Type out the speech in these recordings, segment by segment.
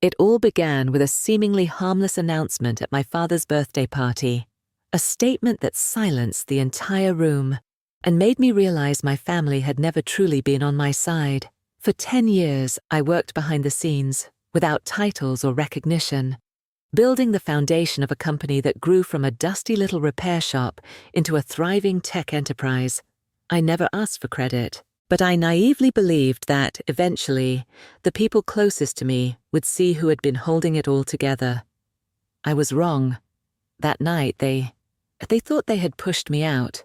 It all began with a seemingly harmless announcement at my father's birthday party, a statement that silenced the entire room and made me realize my family had never truly been on my side. For 10 years, I worked behind the scenes, without titles or recognition, building the foundation of a company that grew from a dusty little repair shop into a thriving tech enterprise. I never asked for credit, but I naively believed that, eventually, the people closest to me would see who had been holding it all together. I was wrong. That night, they thought they had pushed me out.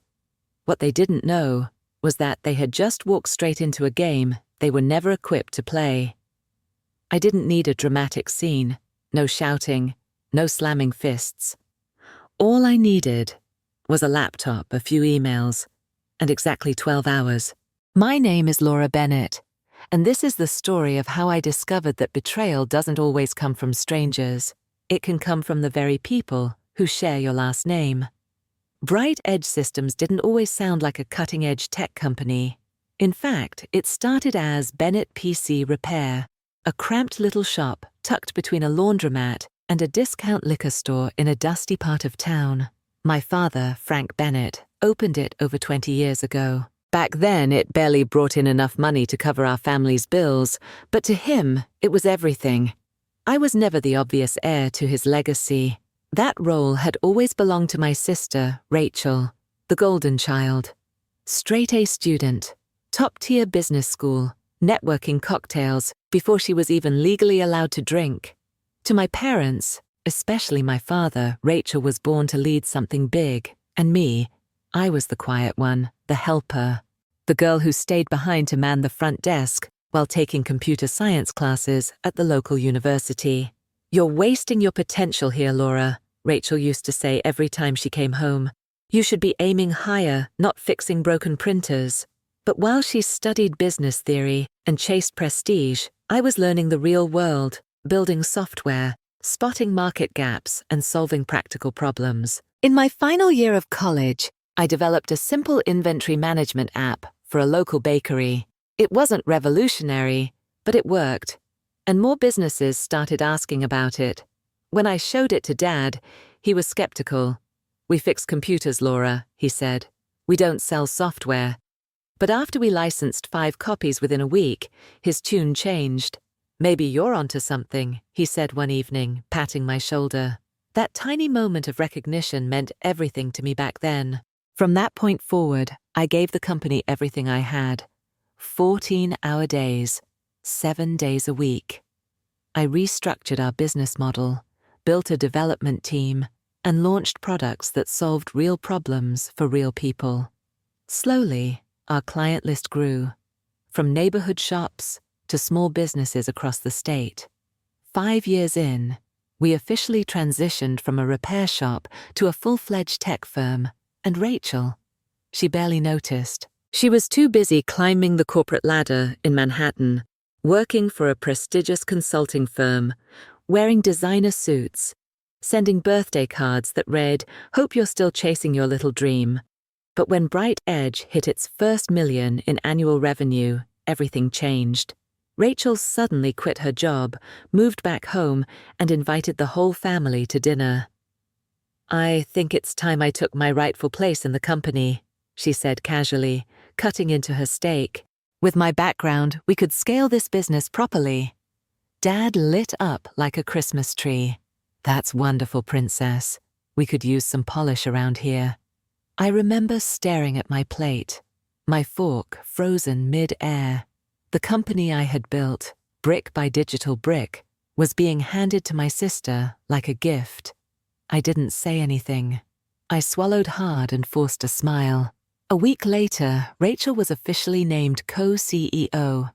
What they didn't know was that they had just walked straight into a game they were never equipped to play. I didn't need a dramatic scene, no shouting, no slamming fists. All I needed was a laptop, a few emails, and exactly 12 hours. My name is Laura Bennett, and this is the story of how I discovered that betrayal doesn't always come from strangers. It can come from the very people who share your last name. Bright Edge Systems didn't always sound like a cutting-edge tech company. In fact, it started as Bennett PC Repair, a cramped little shop tucked between a laundromat and a discount liquor store in a dusty part of town. My father, Frank Bennett, opened it over 20 years ago. Back then, it barely brought in enough money to cover our family's bills, but to him, it was everything. I was never the obvious heir to his legacy. That role had always belonged to my sister, Rachel, the golden child. Straight-A student, top-tier business school, networking cocktails before she was even legally allowed to drink. To my parents, especially my father, Rachel was born to lead something big, and me, I was the quiet one, the helper, the girl who stayed behind to man the front desk while taking computer science classes at the local university. "You're wasting your potential here, Laura," Rachel used to say every time she came home. "You should be aiming higher, not fixing broken printers." But while she studied business theory and chased prestige, I was learning the real world, building software, spotting market gaps, and solving practical problems. In my final year of college, I developed a simple inventory management app for a local bakery. It wasn't revolutionary, but it worked, and more businesses started asking about it. When I showed it to Dad, he was skeptical. "We fix computers, Laura," he said. "We don't sell software." But after we licensed 5 copies within a week, his tune changed. "Maybe you're onto something," he said one evening, patting my shoulder. That tiny moment of recognition meant everything to me back then. From that point forward, I gave the company everything I had. 14-hour days, 7 days a week. I restructured our business model, built a development team, and launched products that solved real problems for real people. Slowly, our client list grew, from neighborhood shops to small businesses across the state. 5 years in, we officially transitioned from a repair shop to a full-fledged tech firm, and Rachel, she barely noticed. She was too busy climbing the corporate ladder in Manhattan, working for a prestigious consulting firm, wearing designer suits, sending birthday cards that read, "Hope you're still chasing your little dream." But when Bright Edge hit its first million in annual revenue, everything changed. Rachel suddenly quit her job, moved back home, and invited the whole family to dinner. "I think it's time I took my rightful place in the company," she said casually, cutting into her steak. "With my background, we could scale this business properly." Dad lit up like a Christmas tree. "That's wonderful, Princess. We could use some polish around here." I remember staring at my plate, my fork frozen mid-air. The company I had built, brick by digital brick, was being handed to my sister like a gift. I didn't say anything. I swallowed hard and forced a smile. A week later, Rachel was officially named co-CEO.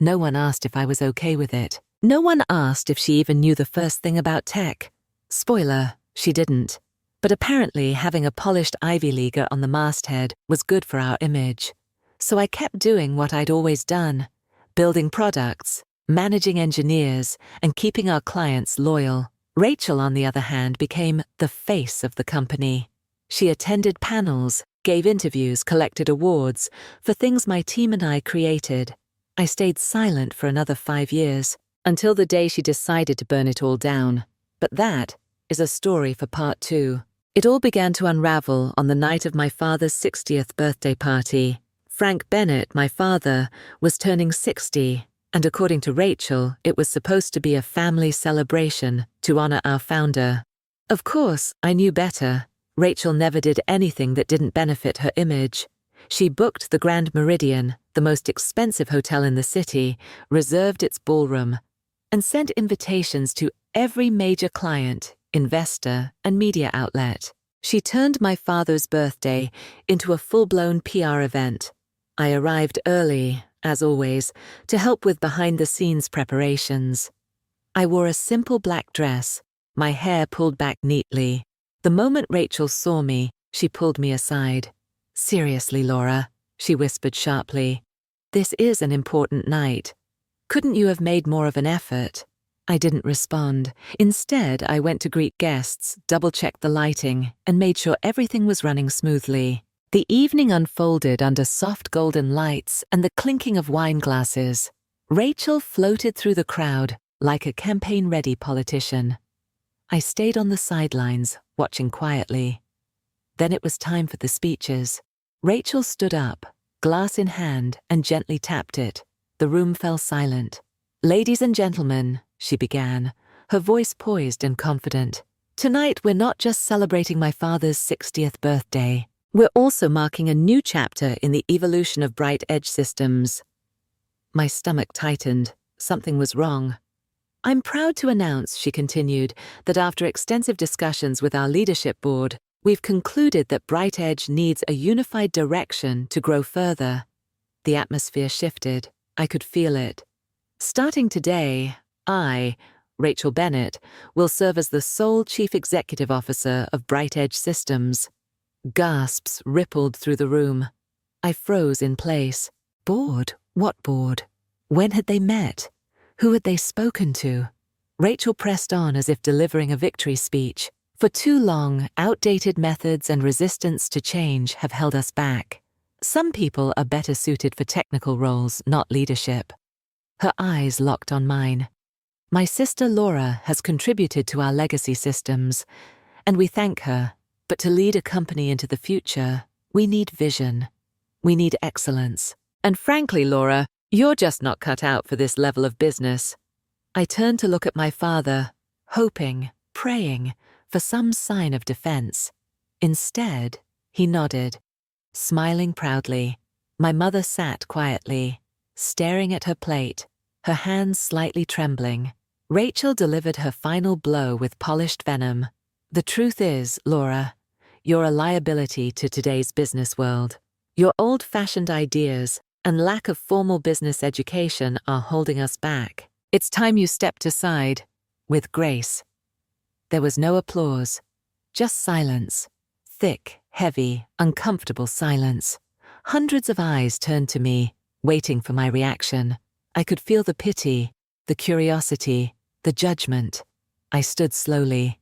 No one asked if I was okay with it. No one asked if she even knew the first thing about tech. Spoiler, she didn't. But apparently having a polished Ivy Leaguer on the masthead was good for our image. So I kept doing what I'd always done, building products, managing engineers, and keeping our clients loyal. Rachel, on the other hand, became the face of the company. She attended panels, gave interviews, collected awards for things my team and I created. I stayed silent for another 5 years, until the day she decided to burn it all down. But that is a story for part 2. It all began to unravel on the night of my father's 60th birthday party. Frank Bennett, my father, was turning 60, and according to Rachel, it was supposed to be a family celebration to honor our founder. Of course, I knew better. Rachel never did anything that didn't benefit her image. She booked the Grand Meridian, the most expensive hotel in the city, reserved its ballroom, and sent invitations to every major client, investor, and media outlet. She turned my father's birthday into a full-blown PR event. I arrived early, as always, to help with behind-the-scenes preparations. I wore a simple black dress, my hair pulled back neatly. The moment Rachel saw me, she pulled me aside. "Seriously, Laura," she whispered sharply. "This is an important night. Couldn't you have made more of an effort?" I didn't respond. Instead, I went to greet guests, double-checked the lighting, and made sure everything was running smoothly. The evening unfolded under soft golden lights and the clinking of wine glasses. Rachel floated through the crowd like a campaign-ready politician. I stayed on the sidelines, watching quietly. Then it was time for the speeches. Rachel stood up, glass in hand, and gently tapped it. The room fell silent. "Ladies and gentlemen," she began, her voice poised and confident. "Tonight we're not just celebrating my father's 60th birthday. We're also marking a new chapter in the evolution of Bright Edge Systems." My stomach tightened. Something was wrong. "I'm proud to announce," she continued, "that after extensive discussions with our leadership board, we've concluded that Bright Edge needs a unified direction to grow further." The atmosphere shifted. I could feel it. "Starting today, I, Rachel Bennett, will serve as the sole Chief Executive Officer of Bright Edge Systems." Gasps rippled through the room. I froze in place. Board? What board? When had they met? Who had they spoken to? Rachel pressed on as if delivering a victory speech. "For too long, outdated methods and resistance to change have held us back. Some people are better suited for technical roles, not leadership." Her eyes locked on mine. "My sister Laura has contributed to our legacy systems, and we thank her. But to lead a company into the future, we need vision. We need excellence. And frankly, Laura, you're just not cut out for this level of business." I turned to look at my father, hoping, praying, for some sign of defense. Instead, he nodded, smiling proudly. My mother sat quietly, staring at her plate, her hands slightly trembling. Rachel delivered her final blow with polished venom. "The truth is, Laura, you're a liability to today's business world. Your old-fashioned ideas and lack of formal business education are holding us back. It's time you stepped aside, with grace." There was no applause, just silence. Thick, heavy, uncomfortable silence. Hundreds of eyes turned to me, waiting for my reaction. I could feel the pity, the curiosity, the judgment. I stood slowly.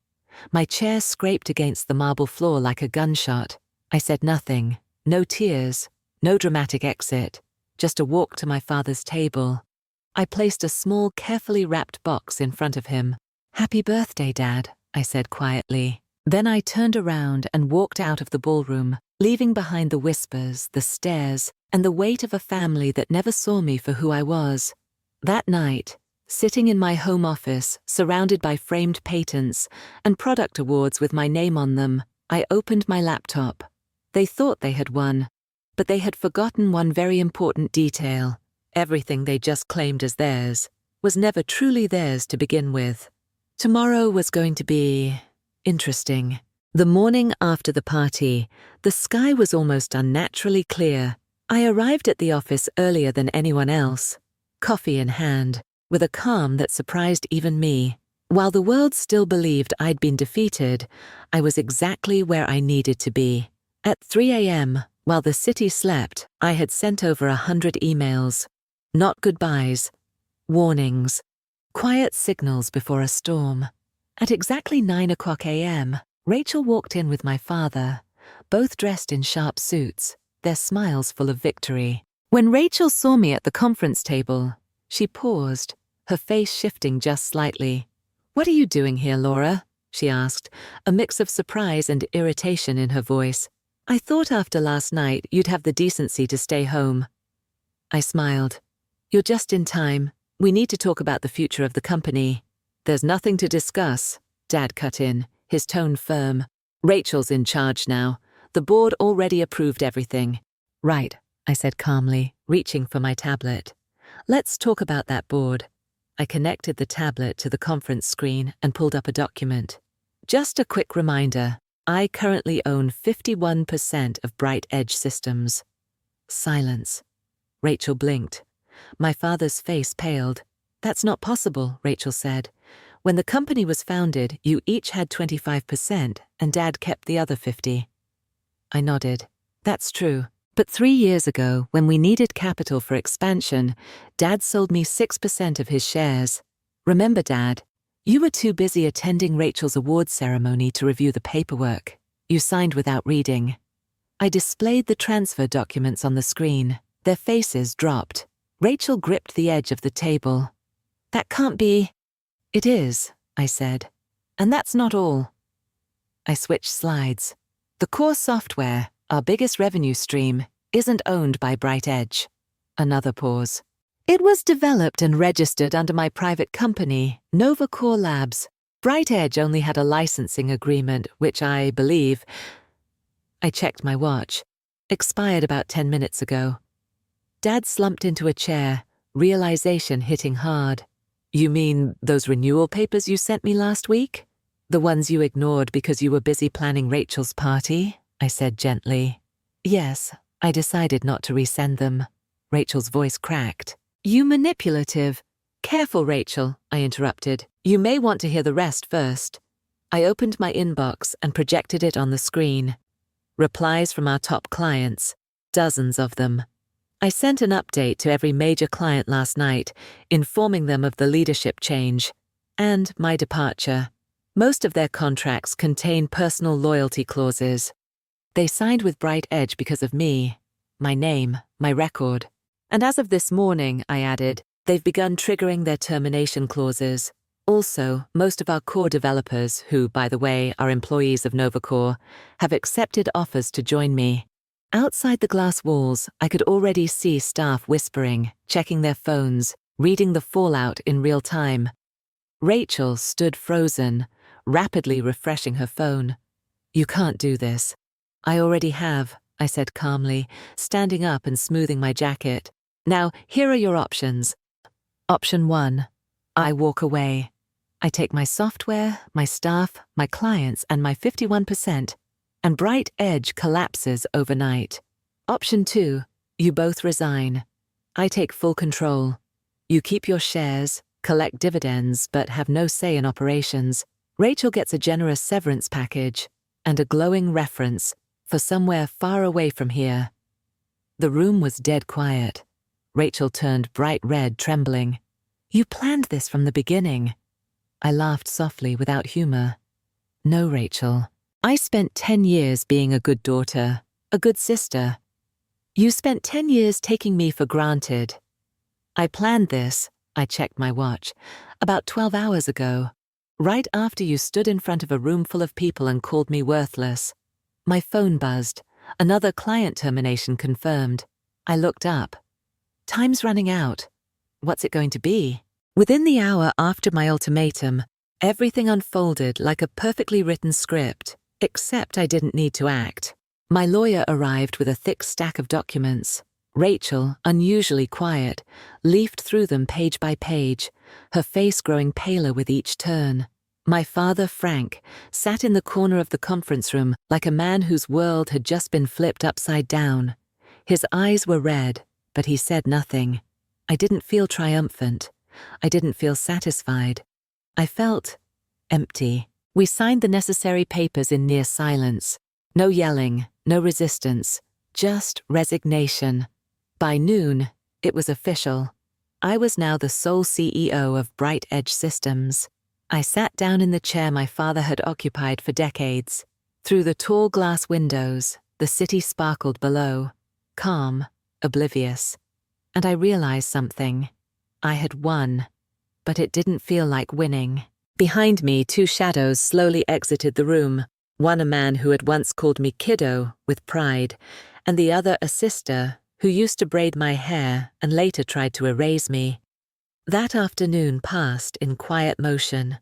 My chair scraped against the marble floor like a gunshot. I said nothing, no tears, no dramatic exit, just a walk to my father's table. I placed a small, carefully wrapped box in front of him. "Happy birthday, Dad," I said quietly. Then I turned around and walked out of the ballroom, leaving behind the whispers, the stares, and the weight of a family that never saw me for who I was. That night, sitting in my home office, surrounded by framed patents and product awards with my name on them, I opened my laptop. They thought they had won, but they had forgotten one very important detail. Everything they just claimed as theirs was never truly theirs to begin with. Tomorrow was going to be interesting. The morning after the party, the sky was almost unnaturally clear. I arrived at the office earlier than anyone else, coffee in hand, with a calm that surprised even me. While the world still believed I'd been defeated, I was exactly where I needed to be. At 3 a.m., while the city slept, I had sent over 100 emails. Not goodbyes, warnings, quiet signals before a storm. At exactly 9 o'clock a.m., Rachel walked in with my father, both dressed in sharp suits, their smiles full of victory. When Rachel saw me at the conference table, she paused, her face shifting just slightly. "What are you doing here, Laura?" she asked, a mix of surprise and irritation in her voice. "I thought after last night you'd have the decency to stay home." I smiled. "You're just in time. We need to talk about the future of the company." "There's nothing to discuss," Dad cut in, his tone firm. "Rachel's in charge now. The board already approved everything." "Right," I said calmly, reaching for my tablet. "Let's talk about that board." I connected the tablet to the conference screen and pulled up a document. "Just a quick reminder, I currently own 51% of Bright Edge Systems." Silence. Rachel blinked. My father's face paled. "That's not possible," Rachel said. "When the company was founded, you each had 25% and Dad kept the other 50%. I nodded. "That's true. But 3 years ago, when we needed capital for expansion, Dad sold me 6% of his shares. Remember, Dad, you were too busy attending Rachel's awards ceremony to review the paperwork. You signed without reading." I displayed the transfer documents on the screen. Their faces dropped. Rachel gripped the edge of the table. "That can't be." "It is," I said. "And that's not all." I switched slides. "The core software, our biggest revenue stream, isn't owned by Bright Edge." Another pause. "It was developed and registered under my private company, Nova Core Labs. Bright Edge only had a licensing agreement, which I believe—" I checked my watch. "Expired about 10 minutes ago." Dad slumped into a chair, realization hitting hard. "You mean those renewal papers you sent me last week? The ones you ignored because you were busy planning Rachel's party?" I said gently. "Yes, I decided not to resend them." Rachel's voice cracked. "You manipulative." "Careful, Rachel," I interrupted. "You may want to hear the rest first." I opened my inbox and projected it on the screen. Replies from our top clients. Dozens of them. I sent an update to every major client last night, informing them of the leadership change and my departure. Most of their contracts contain personal loyalty clauses. They signed with Bright Edge because of me, my name, my record. And as of this morning, I added, they've begun triggering their termination clauses. Also, most of our core developers, who, by the way, are employees of NovaCore, have accepted offers to join me. Outside the glass walls, I could already see staff whispering, checking their phones, reading the fallout in real time. Rachel stood frozen, rapidly refreshing her phone. "You can't do this." "I already have," I said calmly, standing up and smoothing my jacket. "Now, here are your options. Option 1. I walk away. I take my software, my staff, my clients, and my 51%, and Bright Edge collapses overnight. Option 2. You both resign. I take full control. You keep your shares, collect dividends, but have no say in operations. Rachel gets a generous severance package and a glowing reference for somewhere far away from here." The room was dead quiet. Rachel turned bright red, trembling. "You planned this from the beginning." I laughed softly without humor. "No, Rachel. I spent 10 years being a good daughter, a good sister. You spent 10 years taking me for granted. I planned this," I checked my watch, "about 12 hours ago, right after you stood in front of a room full of people and called me worthless." My phone buzzed. Another client termination confirmed. I looked up. "Time's running out. What's it going to be?" Within the hour after my ultimatum, everything unfolded like a perfectly written script, except I didn't need to act. My lawyer arrived with a thick stack of documents. Rachel, unusually quiet, leafed through them page by page, her face growing paler with each turn. My father, Frank, sat in the corner of the conference room like a man whose world had just been flipped upside down. His eyes were red, but he said nothing. I didn't feel triumphant. I didn't feel satisfied. I felt empty. We signed the necessary papers in near silence. No yelling, no resistance, just resignation. By noon, it was official. I was now the sole CEO of Bright Edge Systems. I sat down in the chair my father had occupied for decades. Through the tall glass windows, the city sparkled below, calm, oblivious. And I realized something. I had won. but it didn't feel like winning. Behind me, two shadows slowly exited the room, one a man who had once called me kiddo with pride, and the other a sister who used to braid my hair and later tried to erase me. That afternoon passed in quiet motion.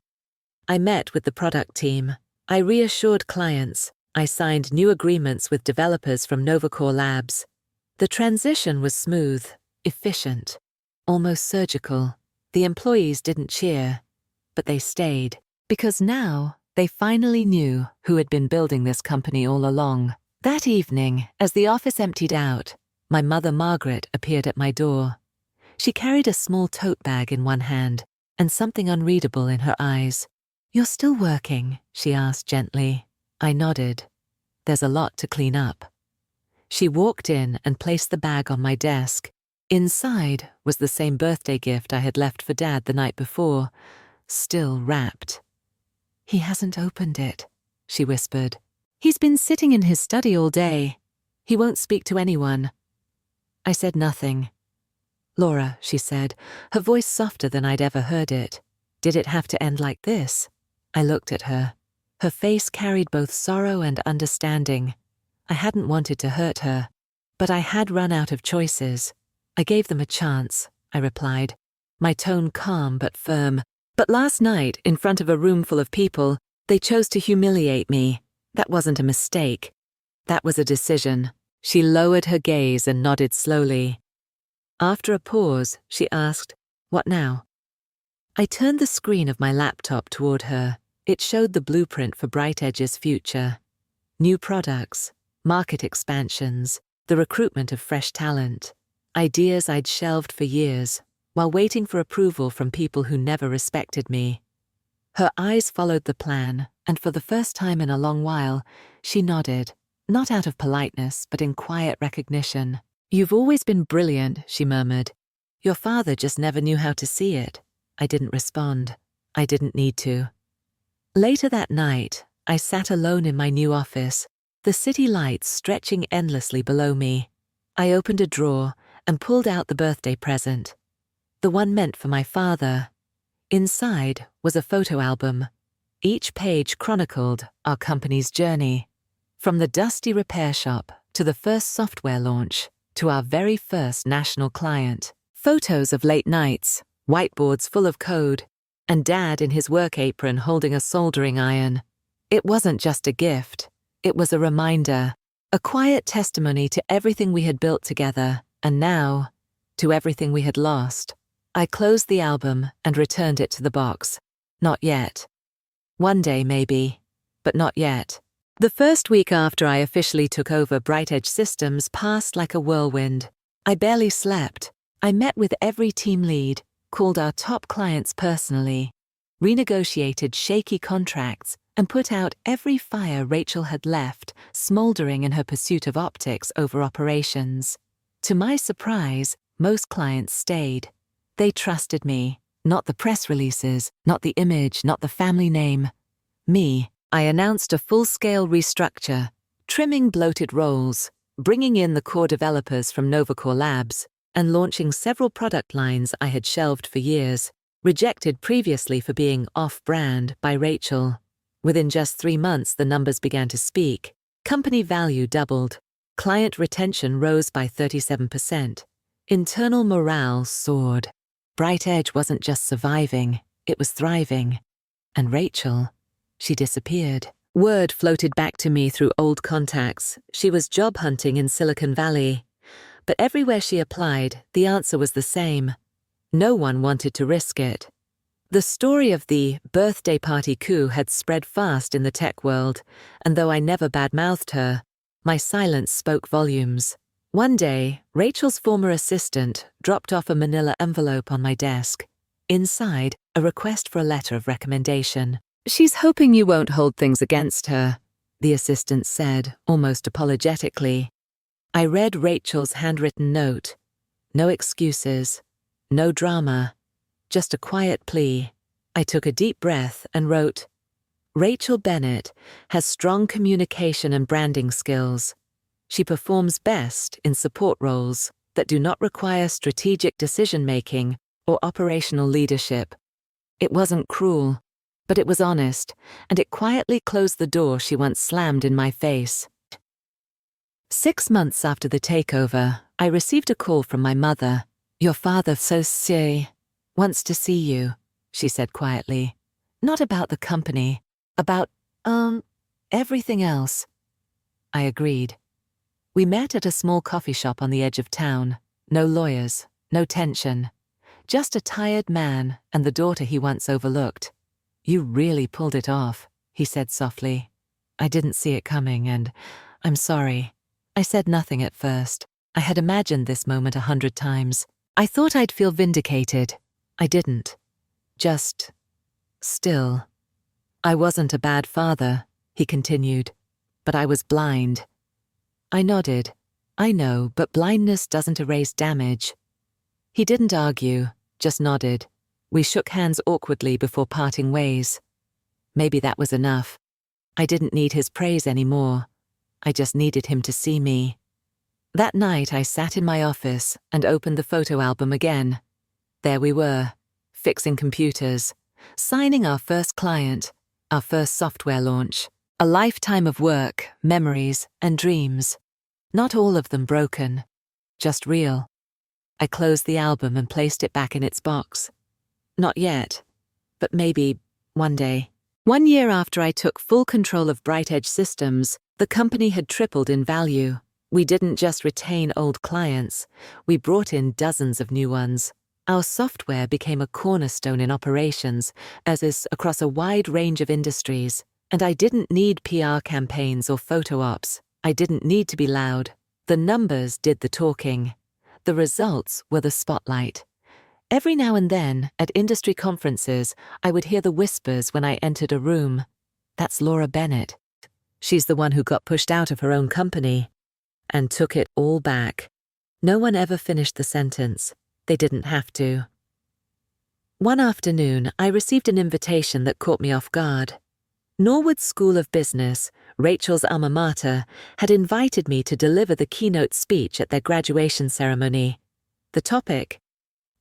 I met with the product team. I reassured clients. I signed new agreements with developers from Novacore Labs. The transition was smooth, efficient, almost surgical. The employees didn't cheer, but they stayed, because now they finally knew who had been building this company all along. That evening, as the office emptied out, my mother Margaret appeared at my door. She carried a small tote bag in one hand and something unreadable in her eyes. "You're still working?" she asked gently. I nodded. "There's a lot to clean up." She walked in and placed the bag on my desk. Inside was the same birthday gift I had left for Dad the night before, still wrapped. "He hasn't opened it," she whispered. "He's been sitting in his study all day. He won't speak to anyone." I said nothing. "Laura," she said, her voice softer than I'd ever heard it. "Did it have to end like this?" I looked at her. Her face carried both sorrow and understanding. I hadn't wanted to hurt her, but I had run out of choices. "I gave them a chance," I replied, my tone calm but firm. "But last night, in front of a room full of people, they chose to humiliate me. That wasn't a mistake. That was a decision." She lowered her gaze and nodded slowly. After a pause, she asked, "What now?" I turned the screen of my laptop toward her. It showed the blueprint for BrightEdge's future. New products, market expansions, the recruitment of fresh talent. Ideas I'd shelved for years, while waiting for approval from people who never respected me. Her eyes followed the plan, and for the first time in a long while, she nodded, not out of politeness, but in quiet recognition. "You've always been brilliant," she murmured. "Your father just never knew how to see it." I didn't respond. I didn't need to. Later that night, I sat alone in my new office, the city lights stretching endlessly below me. I opened a drawer and pulled out the birthday present, the one meant for my father. Inside was a photo album. Each page chronicled our company's journey, from the dusty repair shop to the first software launch to our very first national client. Photos of late nights, whiteboards full of code, and Dad in his work apron holding a soldering iron. It wasn't just a gift. It was a reminder, a quiet testimony to everything we had built together, and now, to everything we had lost. I closed the album and returned it to the box. Not yet. One day, maybe, but not yet. The first week after I officially took over BrightEdge Systems passed like a whirlwind. I barely slept. I met with every team lead, called our top clients personally, renegotiated shaky contracts, and put out every fire Rachel had left smoldering in her pursuit of optics over operations. To my surprise, most clients stayed. They trusted me, not the press releases, not the image, not the family name. Me. I announced a full-scale restructure, trimming bloated roles, bringing in the core developers from Novacore Labs, and launching several product lines I had shelved for years, rejected previously for being off-brand by Rachel. Within just 3 months, the numbers began to speak. Company value doubled. Client retention rose by 37%. Internal morale soared. BrightEdge wasn't just surviving, it was thriving. And Rachel, she disappeared. Word floated back to me through old contacts. She was job hunting in Silicon Valley. But everywhere she applied, the answer was the same. No one wanted to risk it. The story of the birthday party coup had spread fast in the tech world, and though I never badmouthed her, my silence spoke volumes. One day, Rachel's former assistant dropped off a manila envelope on my desk. Inside, a request for a letter of recommendation. "She's hoping you won't hold things against her," the assistant said, almost apologetically. I read Rachel's handwritten note. No excuses, no drama, just a quiet plea. I took a deep breath and wrote, "Rachel Bennett has strong communication and branding skills. She performs best in support roles that do not require strategic decision-making or operational leadership. It wasn't cruel, but it was honest, and it quietly closed the door she once slammed in my face. 6 months after the takeover, I received a call from my mother. "Your father wants to see you," she said quietly. "Not about the company, about, everything else." I agreed. We met at a small coffee shop on the edge of town. No lawyers, no tension. Just a tired man and the daughter he once overlooked. "You really pulled it off," he said softly. "I didn't see it coming, and I'm sorry." I said nothing at first. I had imagined this moment 100 times. I thought I'd feel vindicated. I didn't. Just still. "I wasn't a bad father," he continued, "but I was blind." I nodded. "I know, but blindness doesn't erase damage." He didn't argue, just nodded. We shook hands awkwardly before parting ways. Maybe that was enough. I didn't need his praise anymore. I just needed him to see me. That night I sat in my office and opened the photo album again. There we were, fixing computers, signing our first client, our first software launch. A lifetime of work, memories, and dreams. Not all of them broken, just real. I closed the album and placed it back in its box. Not yet, but maybe one day. 1 year after I took full control of Bright Edge Systems, the company had tripled in value. We didn't just retain old clients, we brought in dozens of new ones. Our software became a cornerstone in operations, as is across a wide range of industries. And I didn't need PR campaigns or photo ops. I didn't need to be loud. The numbers did the talking. The results were the spotlight. Every now and then, at industry conferences, I would hear the whispers when I entered a room. "That's Laura Bennett. She's the one who got pushed out of her own company." And took it all back. No one ever finished the sentence. They didn't have to. One afternoon, I received an invitation that caught me off guard. Norwood School of Business, Rachel's alma mater, had invited me to deliver the keynote speech at their graduation ceremony. The topic: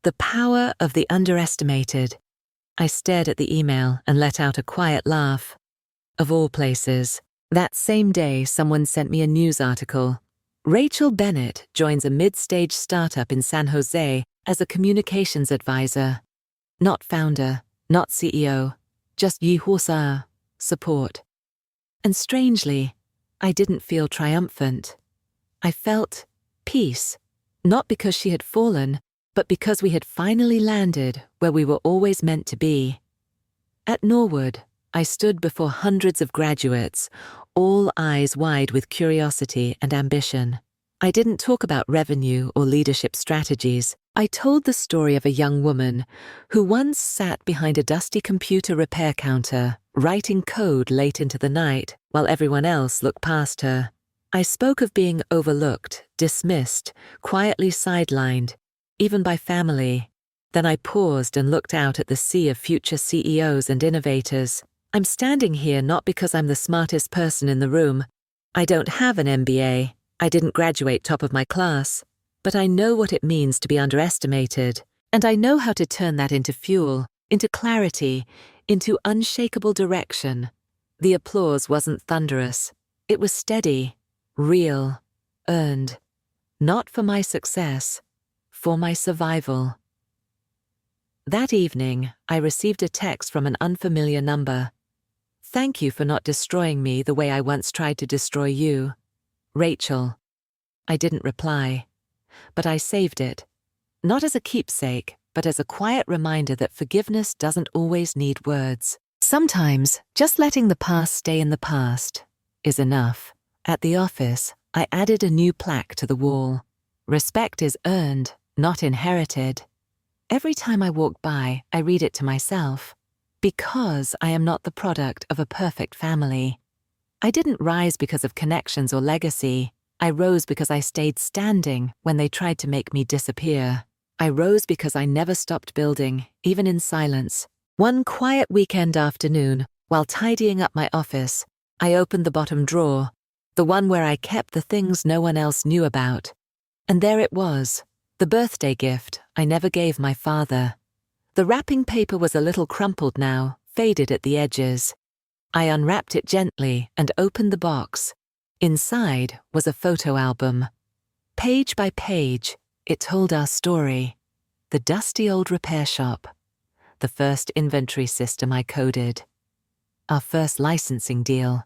the power of the underestimated. I stared at the email and let out a quiet laugh. Of all places, that same day someone sent me a news article. Rachel Bennett joins a mid-stage startup in San Jose as a communications advisor. Not founder, not CEO, just Yihusa support. And strangely, I didn't feel triumphant. I felt peace, not because she had fallen, but because we had finally landed where we were always meant to be. At Norwood, I stood before hundreds of graduates, all eyes wide with curiosity and ambition. I didn't talk about revenue or leadership strategies. I told the story of a young woman who once sat behind a dusty computer repair counter, writing code late into the night while everyone else looked past her. I spoke of being overlooked, dismissed, quietly sidelined, even by family. Then I paused and looked out at the sea of future CEOs and innovators. I'm standing here not because I'm the smartest person in the room. I don't have an MBA. I didn't graduate top of my class. But I know what it means to be underestimated, and I know how to turn that into fuel, into clarity, into unshakable direction. The applause wasn't thunderous. It was steady, real, earned. Not for my success, for my survival. That evening, I received a text from an unfamiliar number. "Thank you for not destroying me the way I once tried to destroy you. Rachel." I didn't reply, but I saved it. Not as a keepsake, but as a quiet reminder that forgiveness doesn't always need words. Sometimes, just letting the past stay in the past is enough. At the office, I added a new plaque to the wall. Respect is earned, not inherited. Every time I walk by, I read it to myself. Because I am not the product of a perfect family. I didn't rise because of connections or legacy. I rose because I stayed standing when they tried to make me disappear. I rose because I never stopped building, even in silence. One quiet weekend afternoon, while tidying up my office, I opened the bottom drawer, the one where I kept the things no one else knew about. And there it was, the birthday gift I never gave my father. The wrapping paper was a little crumpled now, faded at the edges. I unwrapped it gently and opened the box. Inside was a photo album. Page by page, it told our story. The dusty old repair shop. The first inventory system I coded. Our first licensing deal.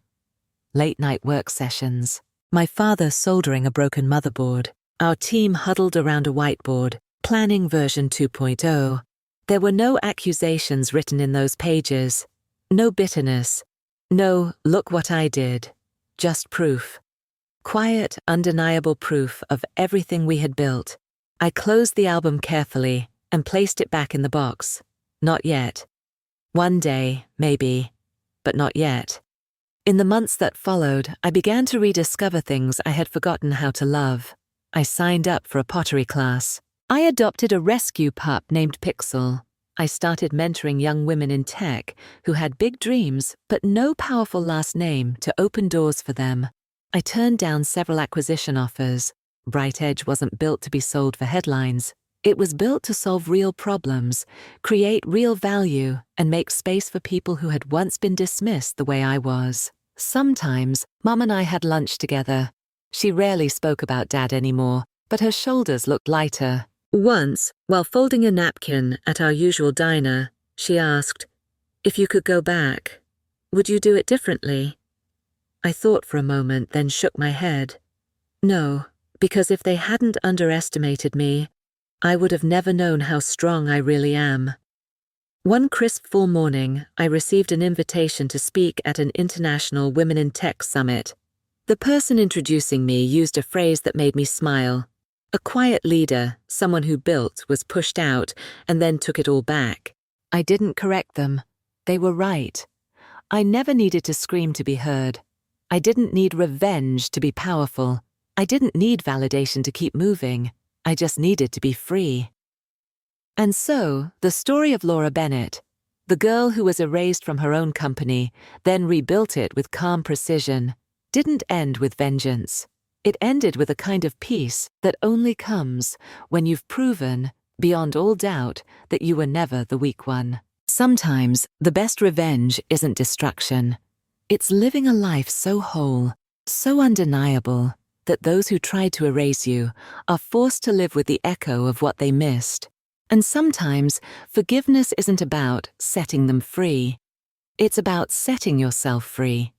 Late-night work sessions. My father soldering a broken motherboard. Our team huddled around a whiteboard, planning version 2.0. There were no accusations written in those pages. No bitterness. No, look what I did. Just proof. Quiet, undeniable proof of everything we had built. I closed the album carefully and placed it back in the box. Not yet. One day, maybe, but not yet. In the months that followed, I began to rediscover things I had forgotten how to love. I signed up for a pottery class. I adopted a rescue pup named Pixel. I started mentoring young women in tech who had big dreams but no powerful last name to open doors for them. I turned down several acquisition offers. Bright Edge wasn't built to be sold for headlines. It was built to solve real problems, create real value, and make space for people who had once been dismissed the way I was. Sometimes, Mum and I had lunch together. She rarely spoke about Dad anymore, but her shoulders looked lighter. Once, while folding a napkin at our usual diner, she asked, "If you could go back, would you do it differently?" I thought for a moment, then shook my head. No, because if they hadn't underestimated me, I would have never known how strong I really am. One crisp fall morning, I received an invitation to speak at an international Women in Tech summit. The person introducing me used a phrase that made me smile. A quiet leader, someone who built, was pushed out and then took it all back. I didn't correct them. They were right. I never needed to scream to be heard. I didn't need revenge to be powerful. I didn't need validation to keep moving. I just needed to be free. And so, the story of Laura Bennett, the girl who was erased from her own company, then rebuilt it with calm precision, didn't end with vengeance. It ended with a kind of peace that only comes when you've proven, beyond all doubt, that you were never the weak one. Sometimes, the best revenge isn't destruction. It's living a life so whole, so undeniable, that those who tried to erase you are forced to live with the echo of what they missed. And sometimes, forgiveness isn't about setting them free. It's about setting yourself free.